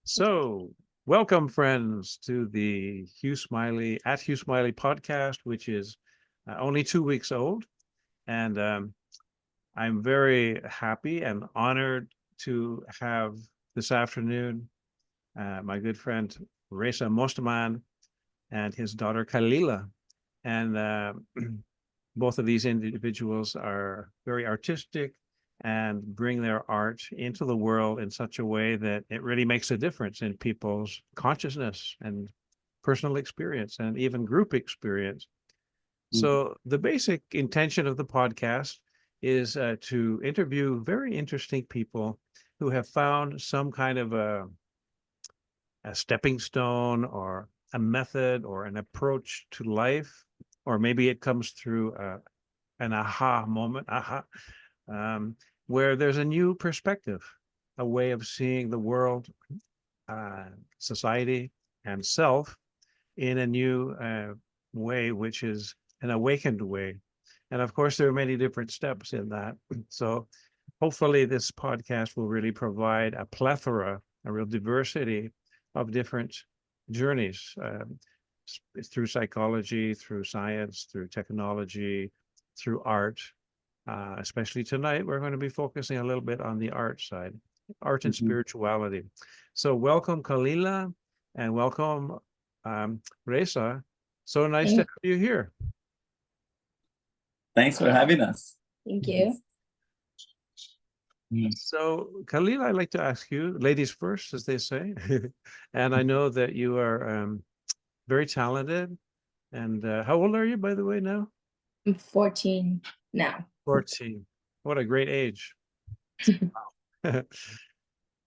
So, welcome, friends, to the Hugh Smiley podcast, which is only 2 weeks old. And I'm very happy and honored to have this afternoon my good friend Reza Mostmand and his daughter Kalila. And both of these individuals are very artistic and bring their art into the world in such a way that it really makes a difference in people's consciousness and personal experience and even group experience. Mm. So, the basic intention of the podcast is to interview very interesting people who have found some kind of a stepping stone or a method or an approach to life, or maybe it comes through an aha moment, um, where there's a new perspective, a way of seeing the world, uh, society, and self in a new way, which is an awakened way. And of course, there are many different steps in that. So hopefully, this podcast will really provide a plethora, a real diversity of different journeys through psychology, through science, through technology, through art. Especially tonight, we're going to be focusing a little bit on the art side, art and Mhm. spirituality. So, welcome, Kalila, and welcome, Reza. So nice to Thank, have you here. Thanks for having us. thank you. Mm. So, Khalil, I'd like to ask you, ladies first, as they say. And I know that you are very talented. And how old are you, by the way, now? I'm 14 now. 14. What a great age.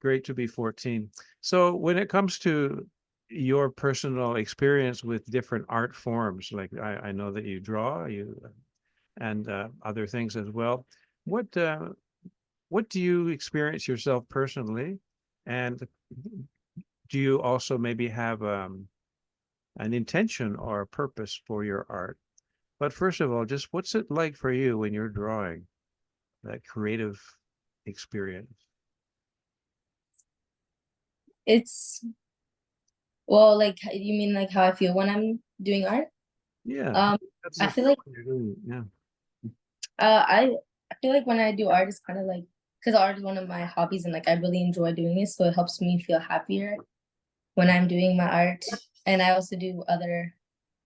Great to be 14. So, when it comes to your personal experience with different art forms, like I know that you draw, you and other things as well. What what do you experience yourself personally, and do you also maybe have an intention or a purpose for your art? But first of all, just what's it like for you when you're drawing, that creative experience? It's well, like you mean like how I feel when I'm doing art? Yeah, Um, that's I the feel fun like when you're doing it. Yeah. uh, I I feel like when I do art, it's kind of like because art is one of my hobbies and like I really enjoy doing it, so it helps me feel happier when I'm doing my art. And I also do other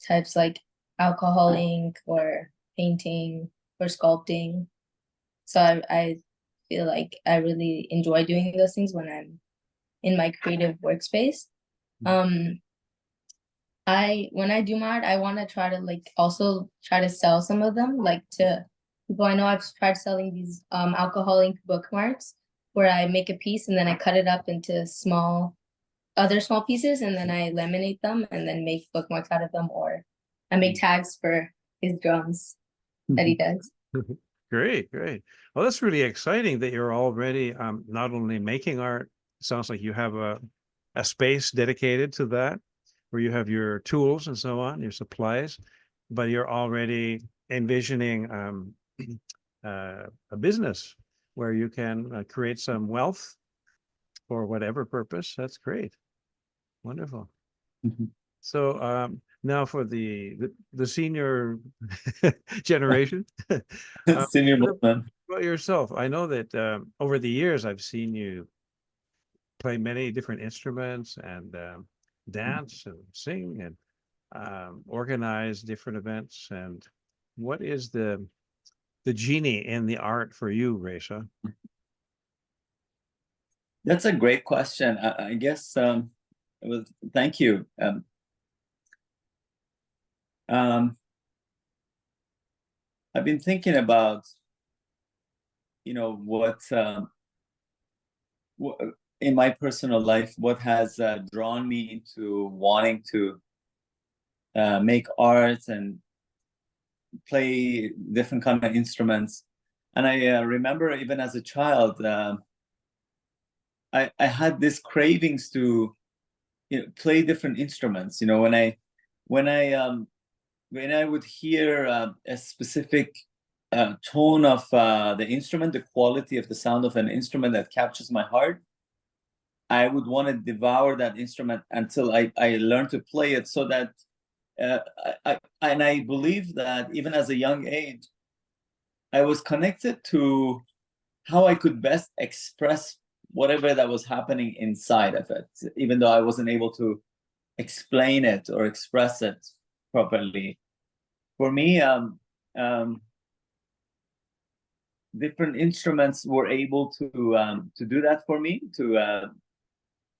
types like alcohol ink or painting or sculpting. So I feel like I really enjoy doing those things when I'm in my creative workspace. Um, I when I do my art, I want to try to like also try to sell some of them, like to people I know. I've tried selling these alcoholic bookmarks where I make a piece and then I cut it up into other small pieces and then I laminate them and then make bookmarks out of them, or I make tags for his drums that he does. Great, great. Well, that's really exciting that you're already not only making art. Sounds like you have a space dedicated to that, where you have your tools and so on, your supplies, but you're already envisioning a business where you can create some wealth for whatever purpose. That's great. Wonderful. Mhm. So now for the senior generation, Senior what movement. about yourself? I know that over the years I've seen you play many different instruments and dance and sing and organize different events. And what is the genie in the art for you, Resha? That's a great question. I guess well, thank you. Um, I've been thinking about, what in my personal life, what has drawn me into wanting to make art and play different kind of instruments. And I remember even as a child, I had this cravings to play different instruments. When I when I would hear a specific tone of the instrument, the quality of the sound of an instrument that captures my heart, I would want to devour that instrument until I learned to play it, so that I believe that even as a young age, I was connected to how I could best express whatever that was happening inside of it, even though I wasn't able to explain it or express it properly. For me, different instruments were able to do that for me, to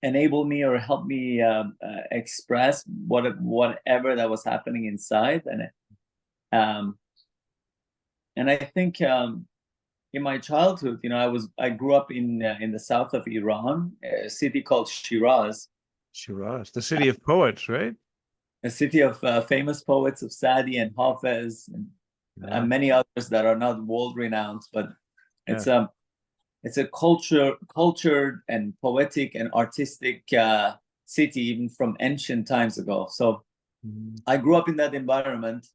enable me or help me express whatever that was happening inside. And I think in my childhood, I grew up in the south of Iran, a city called Shiraz, Shiraz, the city of poets, right? a city of famous poets of Sadi and Hafez, and many others that are not world renowned, but it's a cultured and poetic and artistic city, even from ancient times ago. So I grew up in that environment,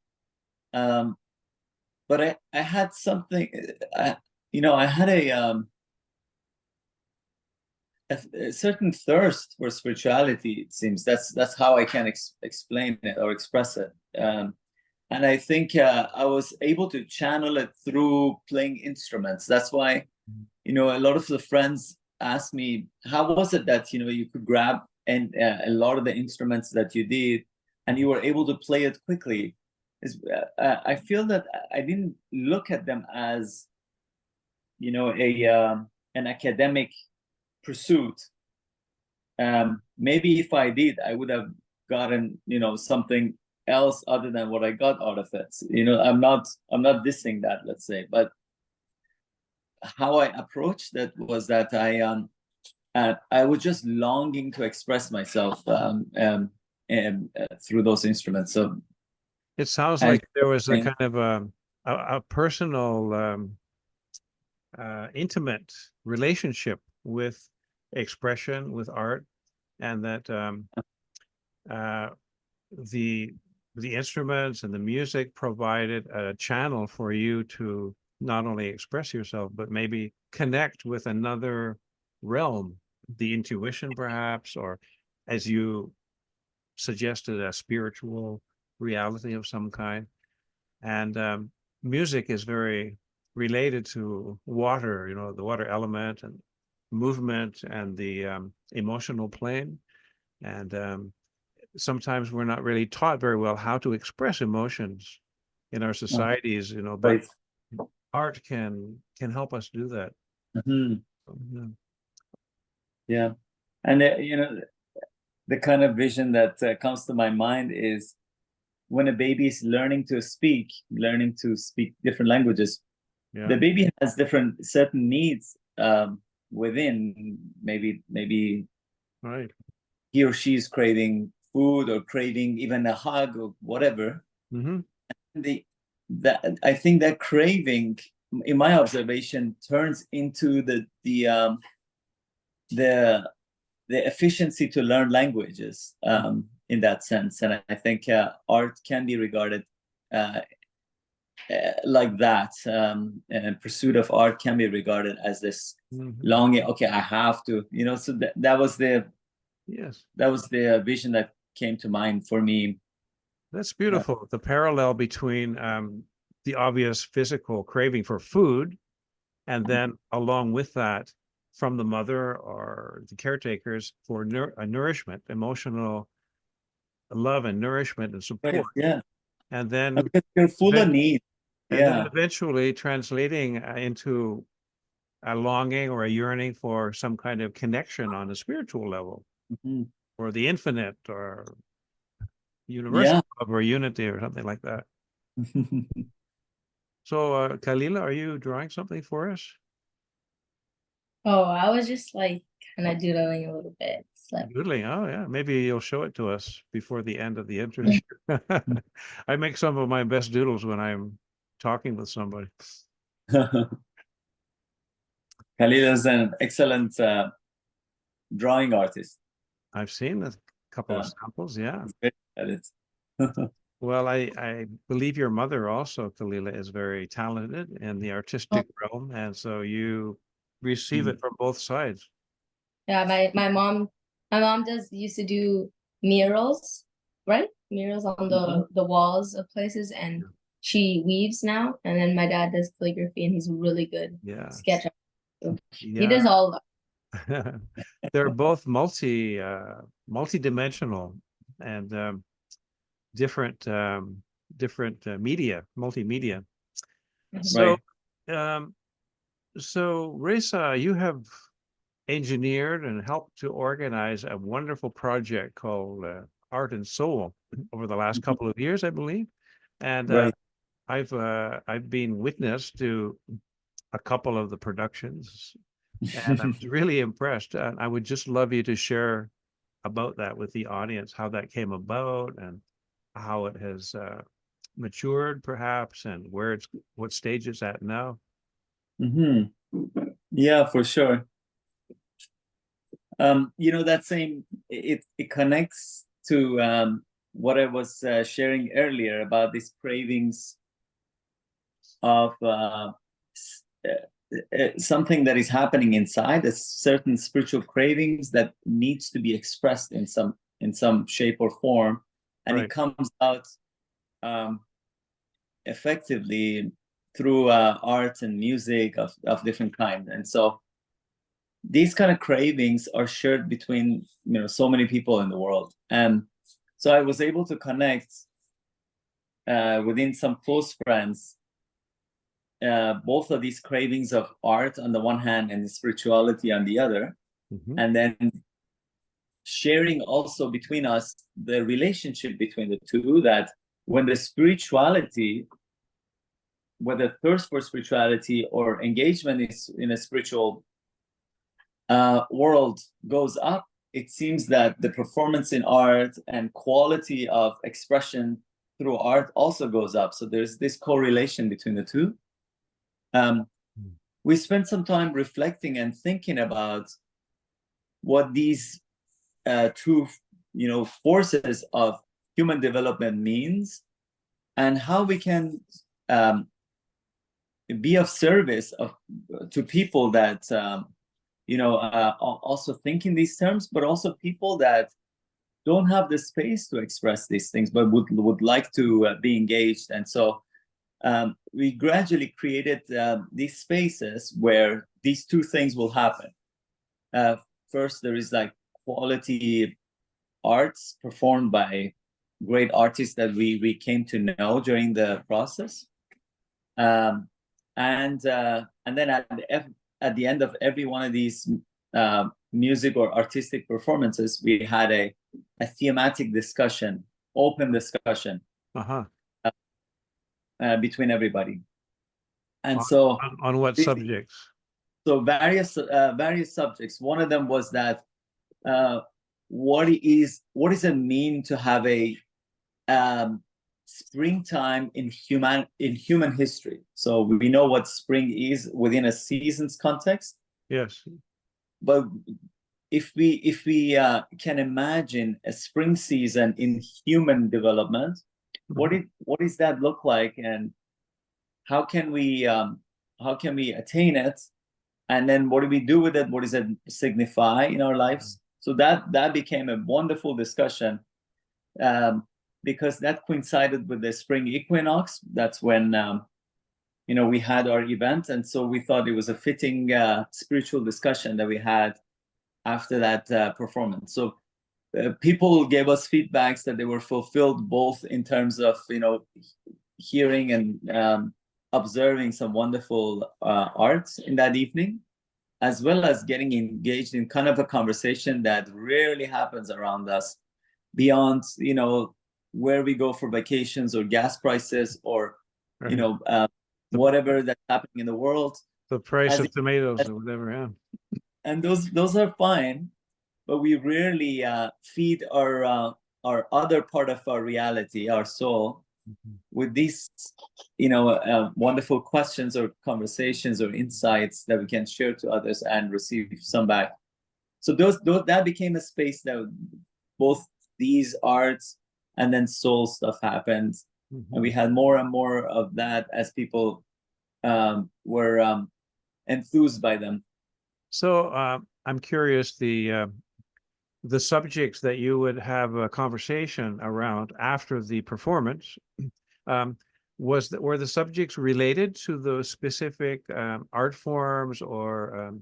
but I had something, I had a certain thirst for spirituality. It seems that's how I can explain it or express it. And I think I was able to channel it through playing instruments. That's why, a lot of the friends asked me, how was it that, you could grab a lot of the instruments that you did and you were able to play it quickly? I feel that I didn't look at them as, an academic pursuit. Maybe if I did, I would have gotten, something else other than what I got out of it. I'm not dissing that, let's say, but how I approached that was that I was just longing to express myself through those instruments. So it sounds like there was a kind of a personal, intimate relationship with expression, with art, and that the instruments and the music provided a channel for you to not only express yourself, but maybe connect with another realm, the intuition perhaps, or as you suggested, a spiritual reality of some kind. And music is very related to water, the water element and movement and the emotional plane. And sometimes we're not really taught very well how to express emotions in our societies, but right. art can help us do that. Yeah. And the kind of vision that comes to my mind is when a baby is learning to speak different languages. The baby has certain needs within. Maybe right, he or she is craving food or craving even a hug or whatever. I think that craving, in my observation, turns into the efficiency to learn languages in that sense. And I think art can be regarded like that. And pursuit of art can be regarded as this longing. Okay, I have to, so that was the vision that came to mind for me. That's beautiful. The parallel between the obvious physical craving for food, and then along with that, from the mother or the caretakers for nourishment, emotional love and nourishment and support. Right, yeah. And then because you're full of need. And then eventually translating into a longing or a yearning for some kind of connection on a spiritual level, or the infinite, or universal love, or unity, or something like that. So, Kalila, are you drawing something for us? Oh, I was just like kind of doodling a little bit. Doodling, oh yeah. Maybe you'll show it to us before the end of the interview. I make some of my best doodles when I'm talking with somebody. Kalila is an excellent drawing artist. I've seen a couple of samples, yeah. At it. Well, I believe your mother also, Kalila, is very talented in the artistic realm, and so you receive it from both sides. Yeah, my mom used to do murals, right? Murals on the walls of places, and she weaves now. And then my dad does calligraphy, and he's really good Yeah. sketch artist. So he Yeah. does all of They're both multi-dimensional and different media, multimedia. that. So, so Reza, you have engineered and helped to organize a wonderful project called Art and Soul over the last couple of years, I believe. And Right. I've been witness to a couple of the productions, and I was really impressed. And I would just love you to share about that with the audience, how that came about and how it has matured, perhaps, and what stage it's at now. Yeah, for sure. You know, that same it connects to what I was sharing earlier about these cravings of something that is happening inside, a certain spiritual cravings that needs to be expressed in some shape or form, and Right. it comes out effectively through art and music of different kinds. And so these kind of cravings are shared between so many people in the world. And so I was able to connect within some close friends both of these cravings of art on the one hand and spirituality on the other, and then sharing also between us the relationship between the two, that when the spirituality, whether thirst for spirituality or engagement is in a spiritual world goes up, it seems that the performance in art and quality of expression through art also goes up. So there's this correlation between the two. We spent some time reflecting and thinking about what these two forces of human development means, and how we can be of service to people that also think in these terms, but also people that don't have the space to express these things but would like to be engaged. And so we gradually created these spaces where these two things will happen. First, there is like quality arts performed by great artists that we came to know during the process, and then at the end of every one of these music or artistic performances, we had a thematic discussion, open discussion between everybody. And on what subjects? So various subjects. One of them was that what does it mean to have a springtime in human history? So we know what spring is within a season's context. Yes. But if we can imagine a spring season in human development, what does that look like, and how can we attain it, and then what do we do with it? What does it signify in our lives? So that became a wonderful discussion, because that coincided with the spring equinox. That's when we had our event, and so we thought it was a fitting spiritual discussion that we had after that performance. So people gave us feedbacks that they were fulfilled, both in terms of hearing and observing some wonderful arts in that evening, as well as getting engaged in kind of a conversation that rarely happens around us, beyond where we go for vacations or gas prices or whatever that's happening in the world, the price of tomatoes or whatever. Yeah, and those are fine, but we rarely feed our other part of our reality, our soul, with these wonderful questions or conversations or insights that we can share to others and receive some back. So that became a space that both these arts and then soul stuff happened, and we had more and more of that as people were enthused by them. So I'm curious, the subjects that you would have a conversation around after the performance, um, were the subjects related to those specific art forms or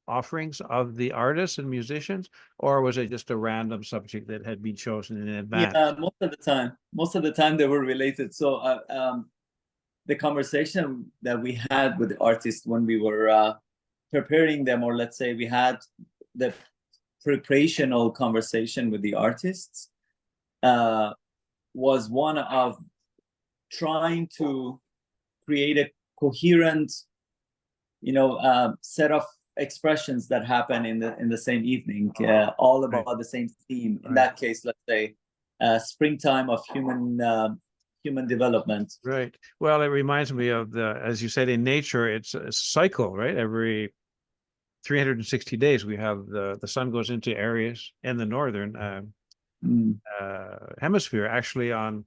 offerings of the artists and musicians, or was it just a random subject that had been chosen in advance? Yeah, most of the time they were related. So the conversation that we had with the artists when we were preparing them, or let's say we had the preparational conversation with the artists, was one of trying to create a coherent, set of expressions that happen in the same evening, all about the same theme. In that case, let's say springtime of human development. Right. Well, it reminds me of as you said, in nature, it's a cycle, right? Every 360 days, we have the sun goes into Aries in the northern hemisphere. Actually, on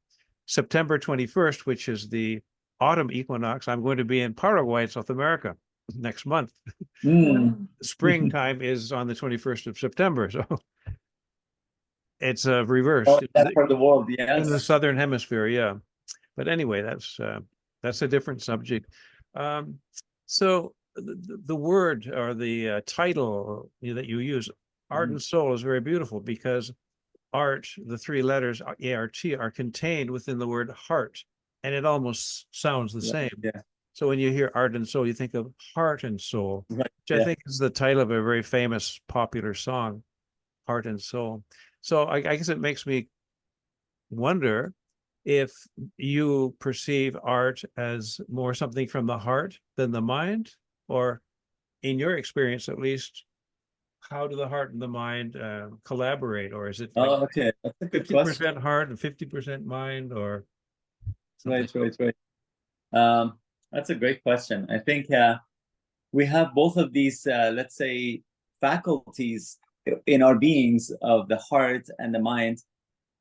September 21st, which is the autumn equinox, I'm going to be in Paraguay, South America, next month. Springtime is on the 21st of September, so it's reversed. Oh, that's for the world, yes. In the southern hemisphere, yeah. But anyway, that's a different subject. So the word or the title that you use, art and soul, is very beautiful, because art, the three letters ART, are contained within the word heart, and it almost sounds the same. Yeah. So when you hear art and soul, you think of heart and soul, Right. which I think is the title of a very famous popular song, Heart and Soul. So I guess it makes me wonder if you perceive art as more something from the heart than the mind, or in your experience, at least, how do the heart and the mind collaborate, or is it like Okay, that's a good question. 50% heart and 50% mind, or Right. That's a great question. I think we have both of these, let's say, faculties in our beings of the heart and the mind.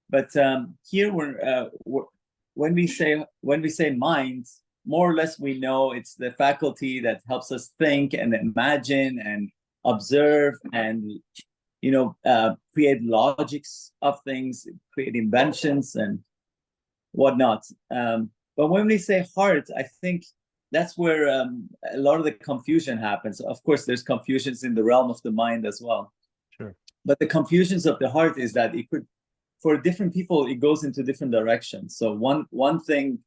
But here when we say mind, more or less we know it's the faculty that helps us think and imagine and observe and create logics of things, create inventions and whatnot. But when we say heart, I think that's where a lot of the confusion happens. Of course, there's confusions in the realm of the mind as well. Sure. But the confusions of the heart is that it could, for different people, it goes into different directions. So one thing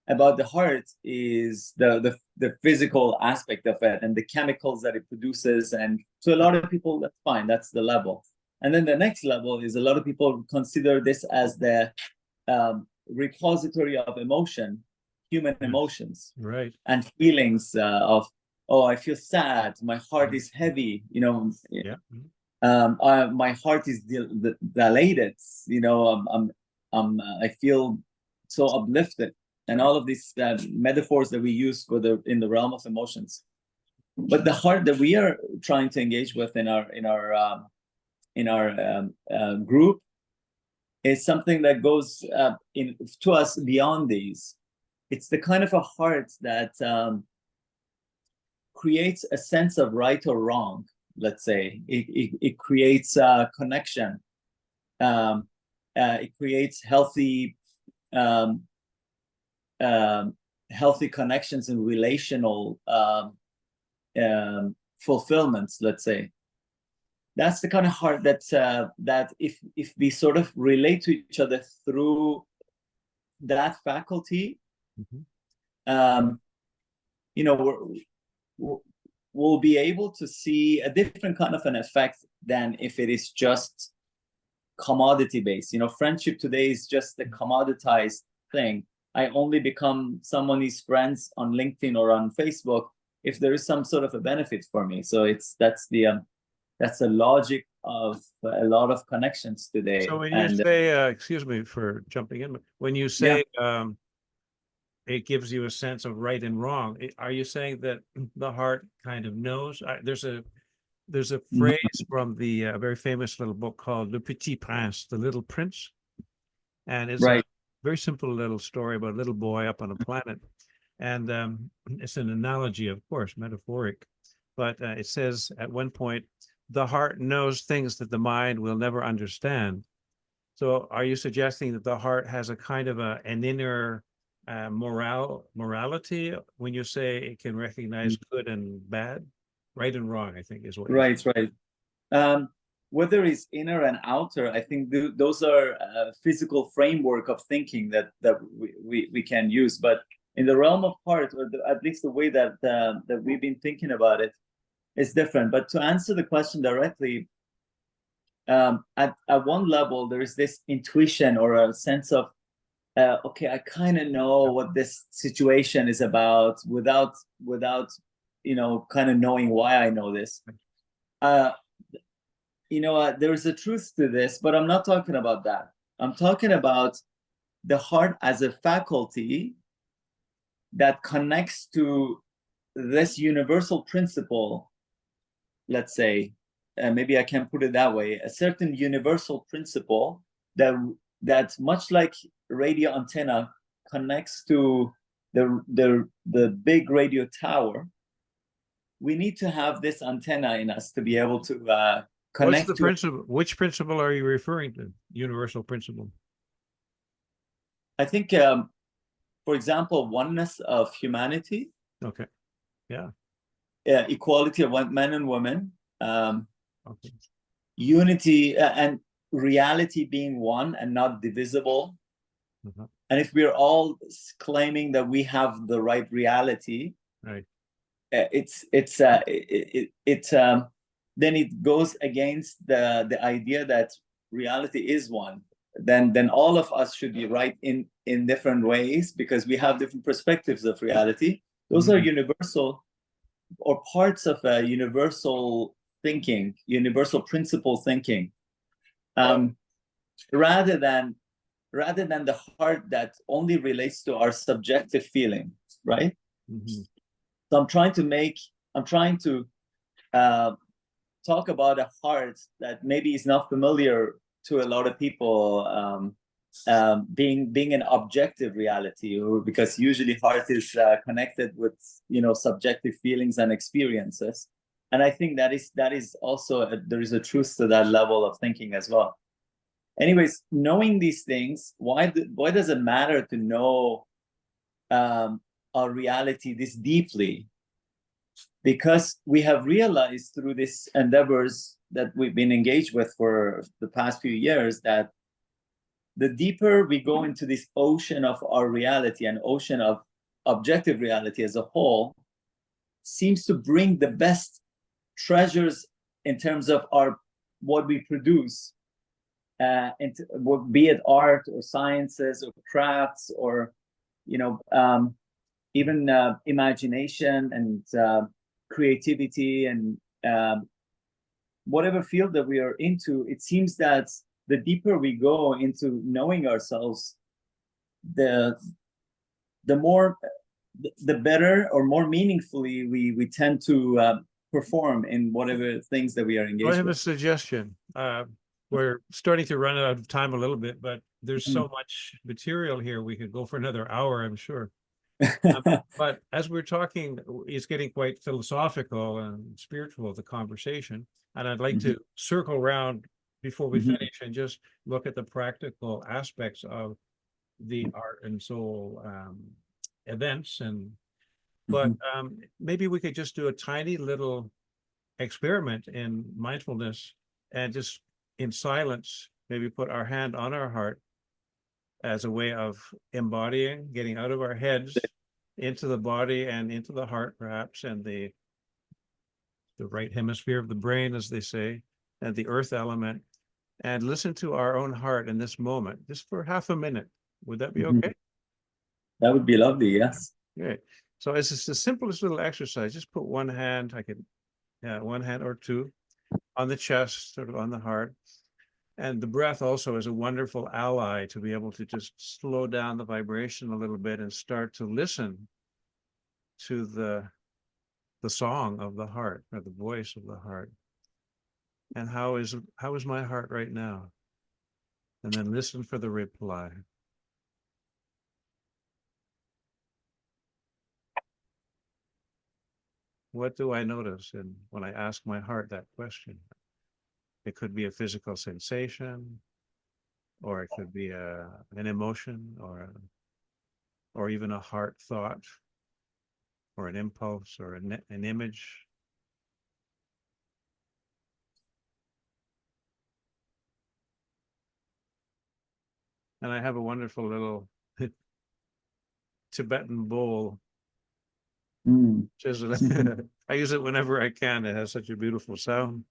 about the heart is the physical aspect of it and the chemicals that it produces. And to a lot of people, that's fine. That's the level. And then the next level is a lot of people consider this as the repository of emotion, human emotions, right, and feelings of, oh, I feel sad, my heart is heavy, yeah, my heart is dilated, I feel so uplifted, and all of these metaphors that we use in the realm of emotions. But the heart that we are trying to engage with in our group is something that goes to us beyond these. It's the kind of a heart that creates a sense of right or wrong. Let's say it creates a connection. It creates healthy connections and relational fulfillments. Let's say that's the kind of heart that if we sort of relate to each other through that faculty, we'll be able to see a different kind of an effect than if it is just commodity based. Friendship today is just a commoditized thing. I only become someone's friends on LinkedIn or on Facebook if there is some sort of a benefit for me. So that's the logic of a lot of connections today. So when you say, excuse me for jumping in, but when you say it gives you a sense of right and wrong, are you saying that the heart kind of knows? There's a phrase from the very famous little book called Le Petit Prince, The Little Prince, and it's a very simple little story about a little boy up on a planet, and it's an analogy, of course, metaphoric, but it says at one point the heart knows things that the mind will never understand. So are you suggesting that the heart has a kind of an inner morality when you say it can recognize good and bad? Right and wrong, I think, is what you Right, right. Whether it's inner and outer, I think those are a physical framework of thinking that we can use. But in the realm of heart, or at least the way that that we've been thinking about it, is different. But to answer the question directly, at one level, there is this intuition or a sense of, okay, I kind of know what this situation is about without kind of knowing why I know this. There is a truth to this, but I'm not talking about that. I'm talking about the heart as a faculty that connects to this universal principle, let's say, maybe I can put it that way, a certain universal principle that much like radio antenna connects to the big radio tower. We need to have this antenna in us to be able to connect. What's the principle? Which principle are you referring to? Universal principle. I think, for example, oneness of humanity. Okay. Yeah. Equality of men and women. Okay. Unity and reality being one and not divisible. Uh-huh. And if we're all claiming that we have the right reality, right, then it goes against the idea that reality is one. Then all of us should be right in different ways because we have different perspectives of reality. Those are universal or parts of a universal thinking, universal principle thinking, rather than the heart that only relates to our subjective feeling, right? So I'm trying to talk about a heart that maybe is not familiar to a lot of people, being an objective reality, or because usually heart is connected with subjective feelings and experiences. And I think that is also there is a truth to that level of thinking as well. Anyways, knowing these things, why does it matter to know our reality this deeply? Because we have realized through these endeavors that we've been engaged with for the past few years that the deeper we go into this ocean of our reality and ocean of objective reality as a whole, seems to bring the best treasures in terms of what we produce, be it art or sciences or crafts or even imagination and creativity and whatever field that we are into. It seems that the deeper we go into knowing ourselves, the better or more meaningfully we tend to perform in whatever things that we are engaged with. I have a suggestion. We're starting to run out of time a little bit, but there's so much material here. We could go for another hour, I'm sure. But as we're talking, it's getting quite philosophical and spiritual, the conversation. And I'd like to circle around before we finish and just look at the practical aspects of the art and soul events. But maybe we could just do a tiny little experiment in mindfulness and just in silence, maybe put our hand on our heart as a way of embodying, getting out of our heads into the body and into the heart, perhaps, and the right hemisphere of the brain, as they say, and the earth element, and listen to our own heart in this moment, just for half a minute. Would that be okay? That would be lovely, yes. Great. So it's just the simplest little exercise. Just put one hand, one hand or two on the chest, sort of on the heart. And the breath also is a wonderful ally to be able to just slow down the vibration a little bit and start to listen to the song of the heart, or the voice of the heart. And how is my heart right now? And then listen for the reply. What do I notice when I ask my heart that question? It could be a physical sensation, or it could be an emotion, or even a heart thought, or an impulse, or an image. And I have a wonderful little Tibetan bowl. Mm. Just I use it whenever I can. It has such a beautiful sound.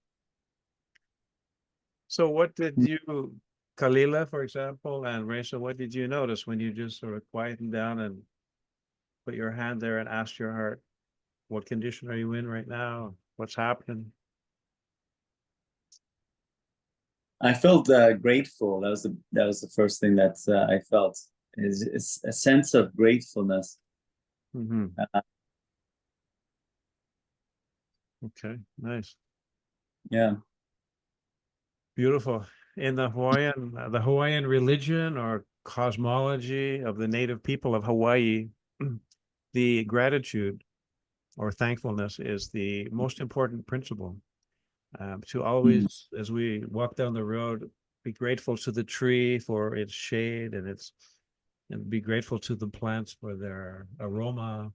So what did you, Kalila, for example, and Reza, what did you notice when you just sort of quietened down and put your hand there and asked your heart, what condition are you in right now? What's happening? I felt grateful. That was the first thing that I felt is a sense of gratefulness. Mm-hmm. Okay, nice. Yeah. Beautiful. In the Hawaiian religion or cosmology of the native people of Hawaii, the gratitude or thankfulness is the most important principle. To always, as we walk down the road, be grateful to the tree for its shade and be grateful to the plants for their aroma,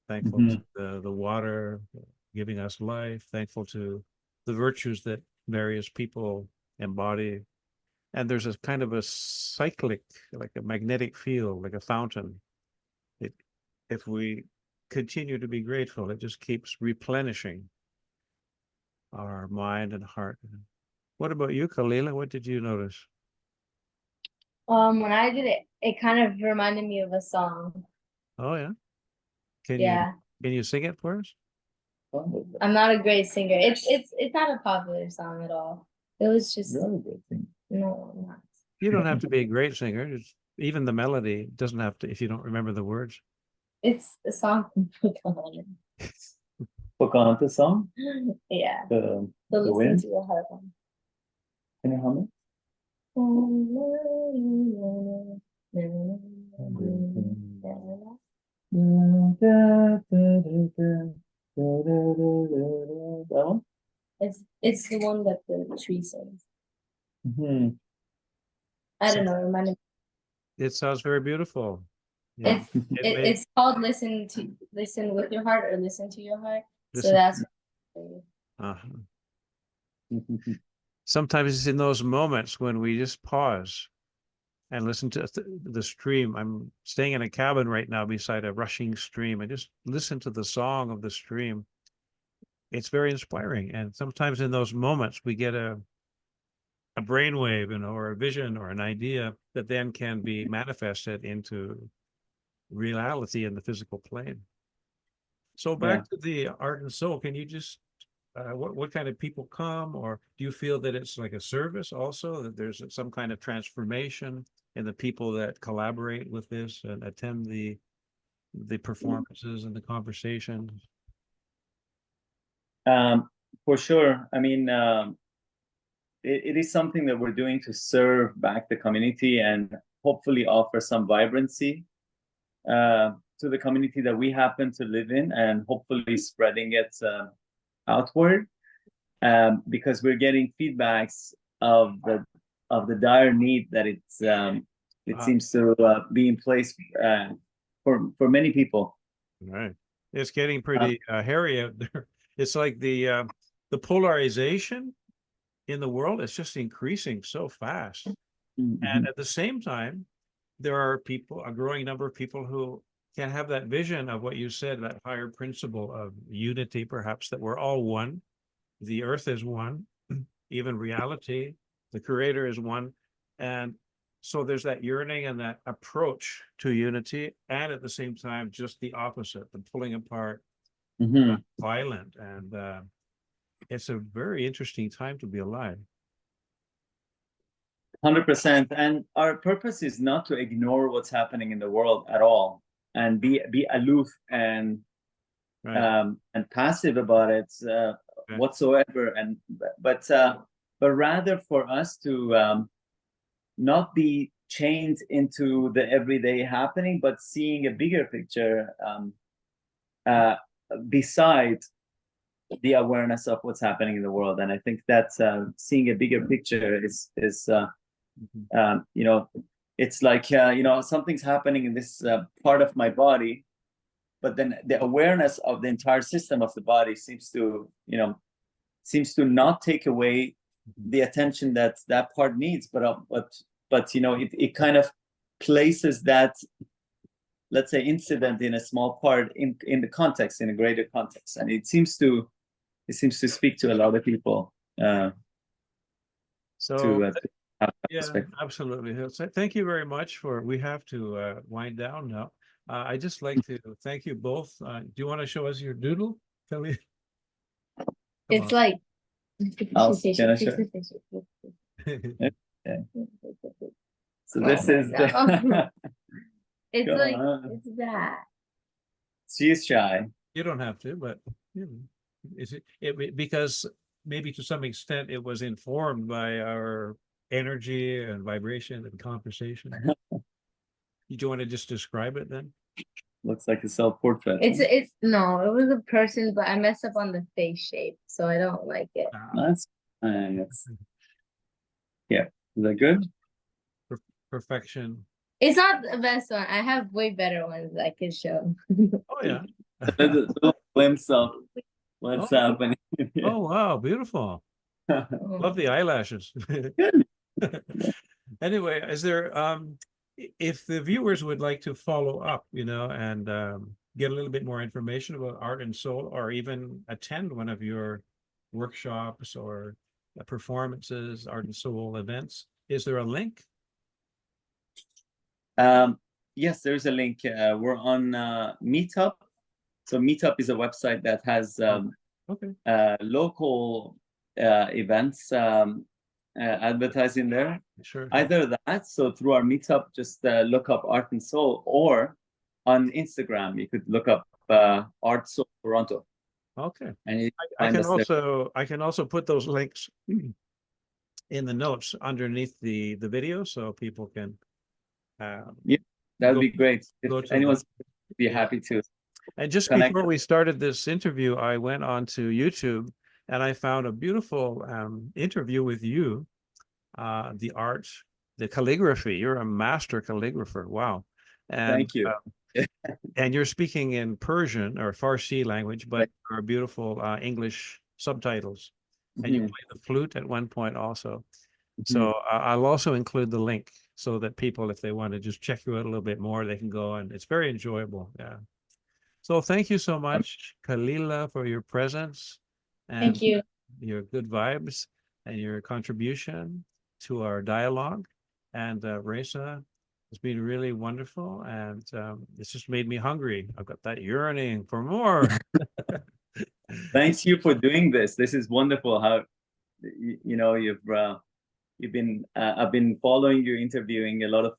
thankful Mm-hmm. to the water giving us life, thankful to the virtues that various people embody. And there's a kind of a cyclic, like a magnetic field, like a fountain. It, if we continue to be grateful, it just keeps replenishing our mind and heart. What about you, Kalila? What did you notice? When I did it, it kind of reminded me of a song. Oh yeah. Can you Yeah, can you sing it for us? I'm not a great singer. It's not a popular song at all. It was just Really good thing. no, I'm not. You don't have to be a great singer. Even the melody doesn't have to if you don't remember the words. It's a song from Pocahontas. Pocahontas song? Yeah. The So listen wind? to the heart one. Can you hum it? That one? It's the one that the tree sings. Mm-hmm. I don't know. Remind me. It sounds very beautiful. Yeah. It's called listen with your heart or listen to your heart. So Listen. that's Uh-huh. Sometimes it's in those moments when we just pause and listen to the stream. I'm staying in a cabin right now beside a rushing stream. I just listen to the song of the stream. It's very inspiring. And sometimes in those moments we get a brainwave, or a vision or an idea that then can be manifested into reality in the physical plane. So Yeah. back to the art and soul, can you just what kind of people come, or do you feel that it's like a service also, that there's some kind of transformation in the people that collaborate with this and attend the performances and the conversations? For sure. I mean, it is something that we're doing to serve back the community and hopefully offer some vibrancy to the community that we happen to live in, and hopefully spreading it outward, because we're getting feedbacks of the dire need that it seems to be in place for many people. Right. It's getting pretty hairy out there. It's like the polarization in the world is just increasing so fast. Mm-hmm. And at the same time, there are a growing number of people who can have that vision of what you said, that higher principle of unity, perhaps, that we're all one. The earth is one, even reality, the creator is one. And so there's that yearning and that approach to unity, and at the same time, just the opposite, the pulling apart, Mm-hmm. violent. And it's a very interesting time to be alive. 100%. And our purpose is not to ignore what's happening in the world at all and be aloof and Right. and passive about it whatsoever. But rather for us to not be chained into the everyday happening, but seeing a bigger picture beside the awareness of what's happening in the world. And I think that seeing a bigger picture is you know, it's like you know, something's happening in this part of my body, but then the awareness of the entire system of the body seems to, you know, not take away the attention that that part needs, but you know, it kind of places that, let's say, incident in a small part in the context, in a greater context, and it seems to speak to a lot of people. So have yeah, perspective. absolutely. So thank you very much for, we have to wind down now. I just like to thank you both. Do you want to show us your doodle, Kelly? It's like. Can I show? Okay. So this is the. It's Go like on. it's that. She's shy. You don't have to, but you know, is it because maybe to some extent it was informed by our energy and vibration and conversation. Did you want to just describe it then? Looks like a self-portrait. It's no, it was a person, but I messed up on the face shape, so I don't like it. That's nice. Yeah, is that good? Perfection. It's not the best one. I have way better ones I could show. Oh yeah. There's a little glimpse of what's happening. Oh wow, beautiful. Love the eyelashes. Anyway, is there if the viewers would like to follow up, you know, and get a little bit more information about Art and Soul, or even attend one of your workshops or performances, Art and Soul events, is there a link? Yes, there's a link. We're on Meetup. So Meetup is a website that has local events advertising there. Sure. Either that, so through our Meetup, just look up Art and Soul, or on Instagram, you could look up Art Soul Toronto. Okay. And I can also put those links in the notes underneath the video, so people can yeah, that would be great. If anyone's be happy to. And just before we started this interview, I went on to YouTube and I found a beautiful interview with you, the art, the calligraphy. You're a master calligrapher. Wow. And, thank you. And you're speaking in Persian or Farsi language, but there are beautiful English subtitles. And you play the flute at one point also. So I'll also include the link so that people, if they want to just check you out a little bit more, they can go, and it's very enjoyable. Yeah. So thank you so much, Kalila, for your presence and Thank you. Your good vibes and your contribution to our dialogue. And Reza, it's been really wonderful, and it's just made me hungry. I've got that yearning for more. Thanks you for doing this. This is wonderful. How you know you've been I've been following you, interviewing a lot of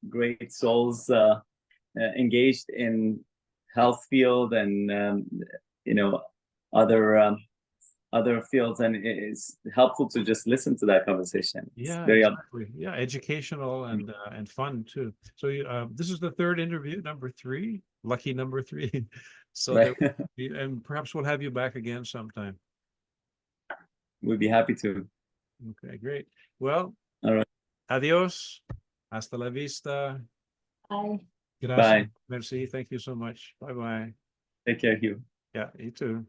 great souls engaged in health field and you know, other fields, and it's helpful to just listen to that conversation. It's exactly. Yeah, educational and fun too. So this is the third interview, number 3, lucky number 3. So and perhaps we'll have you back again sometime. We'd be happy to. Okay, great. Well, all right. Adios. Hasta la vista. Bye. Gracias. Bye. Merci. Thank you so much. Bye-bye. Take care, Hugh. Yeah, you too.